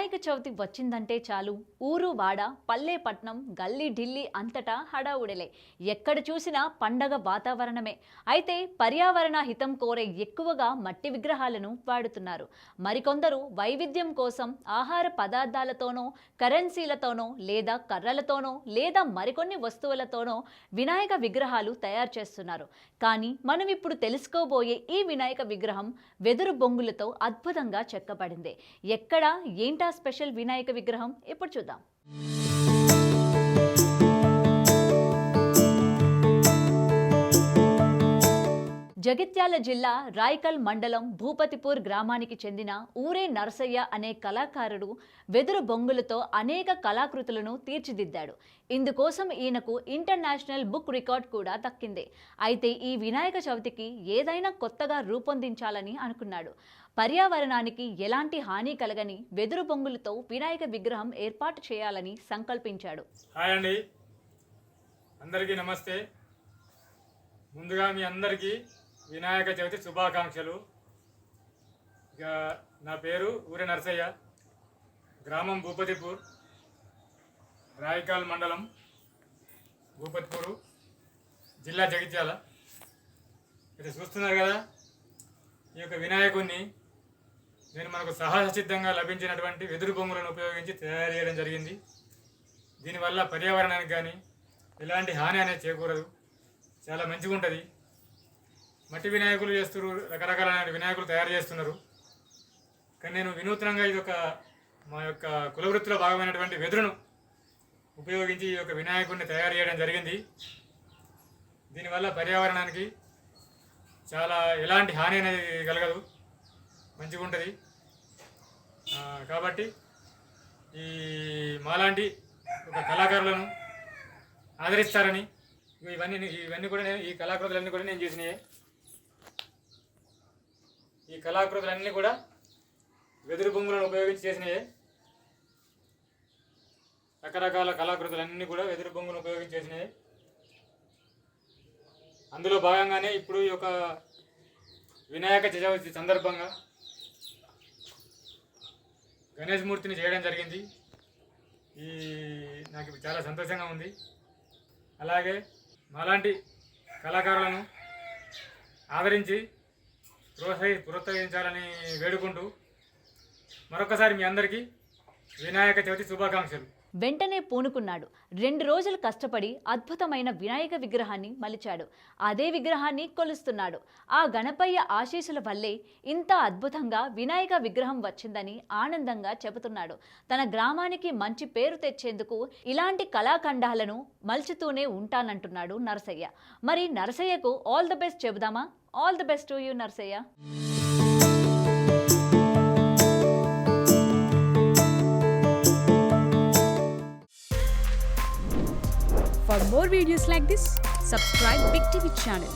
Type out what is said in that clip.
వినాయక చవితి వచ్చిందంటే చాలు ఊరు వాడ పల్లె పట్నం గల్లీ ఢిల్లీ అంతటా హడావుడిలే. ఎక్కడ చూసినా పండగ వాతావరణమే. అయితే పర్యావరణ హితం కోరే ఎక్కువగా మట్టి విగ్రహాలను వాడుతున్నారు. మరికొందరు వైవిధ్యం కోసం ఆహార పదార్థాలతోనో కరెన్సీలతోనో లేదా కర్రలతోనో లేదా మరికొన్ని వస్తువులతోనో వినాయక విగ్రహాలు తయారు చేస్తున్నారు. కానీ మనం ఇప్పుడు తెలుసుకోబోయే ఈ వినాయక విగ్రహం వెదురు బొంగులతో అద్భుతంగా చెక్కబడింది. ఎక్కడ ఏంటా స్పెషల్ వినాయక విగ్రహం ఇప్పుడు చూద్దాం. జగిత్యాల జిల్లా రాయకల్ మండలం భూపతిపూర్ గ్రామానికి చెందిన ఊరే నరసయ్య అనే కళాకారుడు వెదురు బొంగులతో అనేక కళాకృతులను తీర్చిదిద్దాడు. ఇందుకోసం ఈయనకు ఇంటర్నేషనల్ బుక్ రికార్డ్ కూడా దక్కింది. అయితే ఈ వినాయక చవితికి ఏదైనా కొత్తగా రూపొందించాలని అనుకున్నాడు. పర్యావరణానికి ఎలాంటి హాని కలగని వెదురు బొంగులతో వినాయక విగ్రహం ఏర్పాటు చేయాలని సంకల్పించాడు. హాయ్ అండి, అందరికీ నమస్తే. ముందుగా మీ అందరికీ వినాయక చవితి శుభాకాంక్షలు. ఇక నా పేరు ఊరే నరసయ్య, గ్రామం భూపతిపూర్, రాయకాల్ మండలం భూపతిపూరు, జిల్లా జగిత్యాల. అయితే చూస్తున్నారు కదా, ఈ యొక్క వినాయకుడిని నేను మనకు సహజ సిద్ధంగా లభించినటువంటి వెదురు బొంగులను ఉపయోగించి తయారు చేయడం జరిగింది. దీనివల్ల పర్యావరణానికి కానీ ఎలాంటి హాని అనేది చేకూరదు, చాలా మంచిగా ఉంటుంది. మట్టి వినాయకులు చేస్తున్నారు, రకరకాల వినాయకులు తయారు చేస్తున్నారు. కానీ నేను వినూత్నంగా ఇది ఒక మా యొక్క కులవృత్తిలో భాగమైనటువంటి వెదురును ఉపయోగించి ఈ యొక్క వినాయకుడిని తయారు చేయడం జరిగింది. దీనివల్ల పర్యావరణానికి చాలా ఎలాంటి హాని అనేది కలగదు, మంచిగా ఉంటుంది. కాబట్టి ఈ మాలాంటి ఒక కళాకారులను ఆదరిస్తారని ఇవన్నీ కూడా ఈ కళాకృతులన్నీ కూడా నేను చేసినాయి. ఈ కళాకృతులన్నీ కూడా వెదురు బొంగులను ఉపయోగించి చేసినాయి. రకరకాల కళాకృతులన్నీ కూడా వెదురు బొంగులను ఉపయోగించి చేసినాయి. అందులో భాగంగానే ఇప్పుడు ఈ యొక్క వినాయక చవితి సందర్భంగా గణేష్ మూర్తిని చేయడం జరిగింది. నాకు చాలా సంతోషంగా ఉంది. అలాగే మాలాంటి కళాకారులను ఆదరించి ప్రోత్సహించాలని వేడుకుంటూ మరొకసారి మీ అందరికీ వినాయక చవితి శుభాకాంక్షలు. వెంటనే పూనుకున్నాడు. 2 రోజులు కష్టపడి అద్భుతమైన వినాయక విగ్రహాన్ని మలిచాడు. అదే విగ్రహాన్ని కొలుస్తున్నాడు. ఆ గణపయ్య ఆశీస్సుల వల్లే ఇంత అద్భుతంగా వినాయక విగ్రహం వచ్చిందని ఆనందంగా చెబుతున్నాడు. తన గ్రామానికి మంచి పేరు తెచ్చేందుకు ఇలాంటి కళాఖండాలను మలుచుతూనే ఉంటానంటున్నాడు నరసయ్య. మరి నరసయ్యకు ఆల్ ది బెస్ట్ చెబుదామా? All the best to you Narasayya. For more videos like this, subscribe Big TV channel.